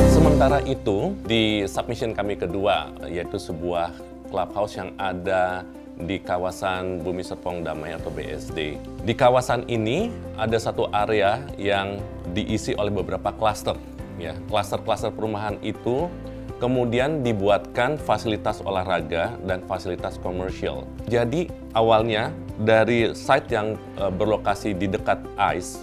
Sementara itu, di submission kami kedua, yaitu sebuah clubhouse yang ada di kawasan Bumi Serpong Damai atau BSD. Di kawasan ini ada satu area yang diisi oleh beberapa klaster. Ya, klaster-klaster perumahan itu kemudian dibuatkan fasilitas olahraga dan fasilitas komersial. Jadi awalnya dari site yang berlokasi di dekat ICE,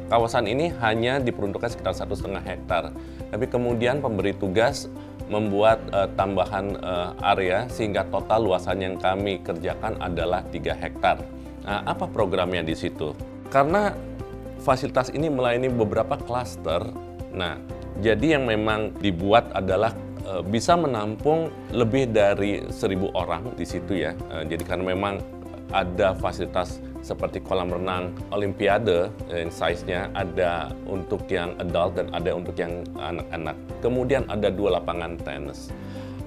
kawasan ini hanya diperuntukkan sekitar 1,5 hektar. Tapi kemudian pemberi tugas membuat tambahan area sehingga total luasan yang kami kerjakan adalah 3 hektar. Nah, apa programnya di situ? Karena fasilitas ini melayani beberapa klaster, nah, jadi yang memang dibuat adalah bisa menampung lebih dari 1.000 orang di situ ya. Jadi karena memang ada fasilitas seperti kolam renang olimpiade yang size-nya ada untuk yang adult dan ada untuk yang anak-anak. Kemudian ada 2 lapangan tenis.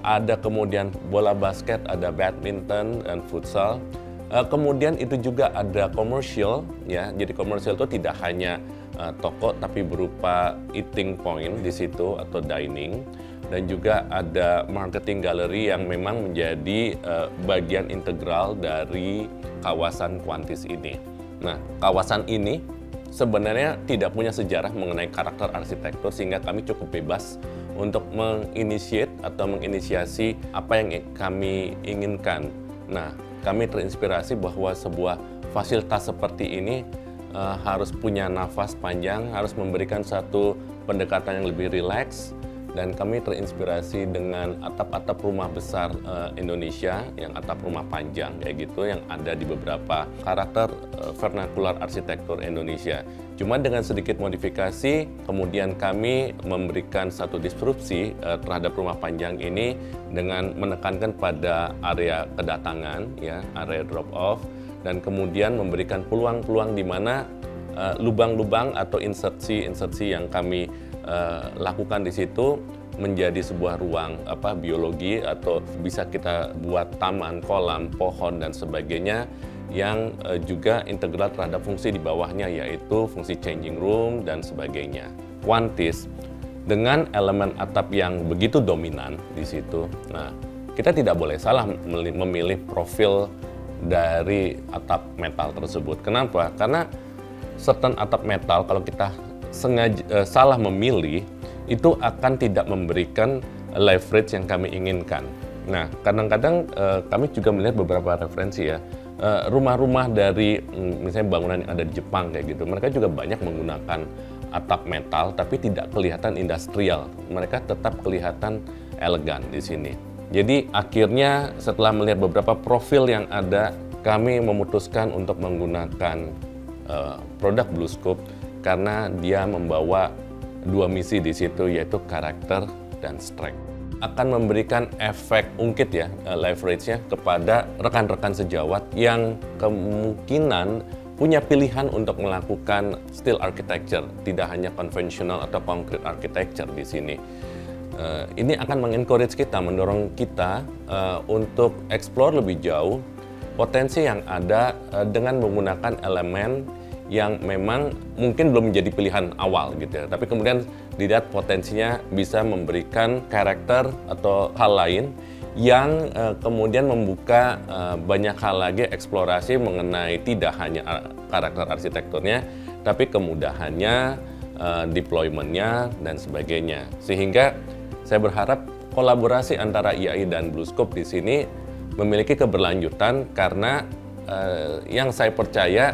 Ada kemudian bola basket, ada badminton dan futsal. Kemudian itu juga ada komersial ya. Jadi komersial itu tidak hanya toko tapi berupa eating point di situ atau dining. Dan juga ada marketing gallery yang memang menjadi bagian integral dari kawasan Quantis ini. Nah, kawasan ini sebenarnya tidak punya sejarah mengenai karakter arsitektur sehingga kami cukup bebas untuk menginisiasi apa yang kami inginkan. Nah, kami terinspirasi bahwa sebuah fasilitas seperti ini harus punya nafas panjang, harus memberikan satu pendekatan yang lebih rileks. Dan kami terinspirasi dengan atap-atap rumah besar Indonesia, yang atap rumah panjang kayak gitu, yang ada di beberapa karakter vernakular arsitektur Indonesia. Cuma dengan sedikit modifikasi, kemudian kami memberikan satu disrupsi terhadap rumah panjang ini dengan menekankan pada area kedatangan, ya, area drop off, dan kemudian memberikan peluang-peluang di mana lubang-lubang atau insersi yang kami lakukan di situ menjadi sebuah ruang biologi atau bisa kita buat taman, kolam, pohon dan sebagainya yang juga integral terhadap fungsi di bawahnya yaitu fungsi changing room dan sebagainya. Quantis dengan elemen atap yang begitu dominan di situ. Nah, kita tidak boleh salah memilih profil dari atap metal tersebut. Kenapa? Karena certain atap metal kalau kita salah memilih itu akan tidak memberikan leverage yang kami inginkan. Nah, kadang-kadang kami juga melihat beberapa referensi ya, rumah-rumah dari misalnya bangunan yang ada di Jepang kayak gitu, mereka juga banyak menggunakan atap metal tapi tidak kelihatan industrial, mereka tetap kelihatan elegan di sini. Jadi akhirnya setelah melihat beberapa profil yang ada, kami memutuskan untuk menggunakan produk BlueScope karena dia membawa 2 misi di situ yaitu karakter dan strength. Akan memberikan efek ungkit ya, leverage-nya kepada rekan-rekan sejawat yang kemungkinan punya pilihan untuk melakukan steel architecture, tidak hanya konvensional atau concrete architecture di sini. Ini akan mengencourage kita, mendorong kita untuk explore lebih jauh potensi yang ada dengan menggunakan elemen yang memang mungkin belum menjadi pilihan awal gitu ya. Tapi kemudian dilihat potensinya bisa memberikan karakter atau hal lain yang kemudian membuka banyak hal lagi eksplorasi mengenai tidak hanya karakter arsitekturnya, tapi kemudahannya, deployment-nya, dan sebagainya. Sehingga saya berharap kolaborasi antara IAI dan BlueScope di sini memiliki keberlanjutan karena yang saya percaya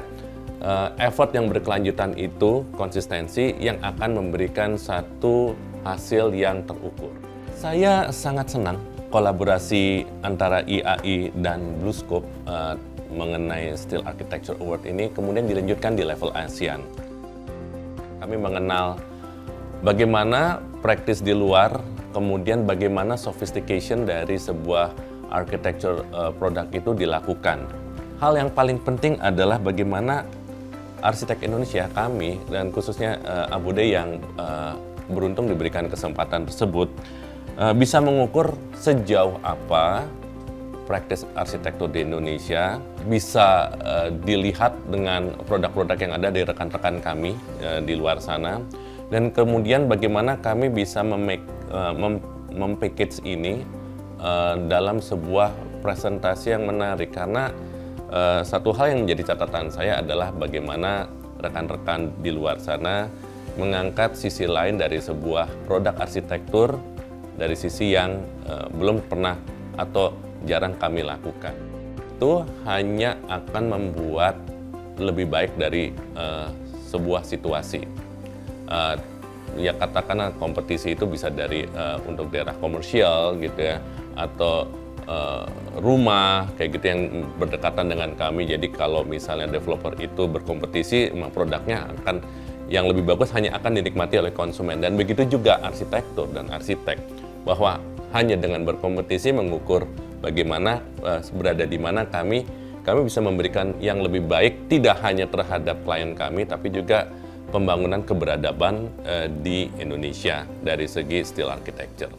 effort yang berkelanjutan itu konsistensi yang akan memberikan satu hasil yang terukur. Saya sangat senang kolaborasi antara IAI dan BlueScope mengenai Steel Architecture Award ini kemudian dilanjutkan di level ASEAN. Kami mengenal bagaimana praktis di luar, kemudian bagaimana sophistication dari sebuah architecture produk itu dilakukan. Hal yang paling penting adalah bagaimana arsitek Indonesia, kami, dan khususnya Abude yang beruntung diberikan kesempatan tersebut, bisa mengukur sejauh apa praktis arsitektur di Indonesia bisa dilihat dengan produk-produk yang ada di rekan-rekan kami di luar sana, dan kemudian bagaimana kami bisa mem-package ini dalam sebuah presentasi yang menarik. Karena satu hal yang menjadi catatan saya adalah bagaimana rekan-rekan di luar sana mengangkat sisi lain dari sebuah produk arsitektur dari sisi yang belum pernah atau jarang kami lakukan. Itu hanya akan membuat lebih baik dari sebuah situasi. Ya katakanlah kompetisi itu bisa dari untuk daerah komersial gitu ya, atau rumah kayak gitu yang berdekatan dengan kami. Jadi kalau misalnya developer itu berkompetisi, memang produknya akan yang lebih bagus hanya akan dinikmati oleh konsumen. Dan begitu juga arsitektur dan arsitek, bahwa hanya dengan berkompetisi mengukur bagaimana berada di mana kami bisa memberikan yang lebih baik tidak hanya terhadap klien kami, tapi juga pembangunan keberadaban di Indonesia dari segi steel architecture.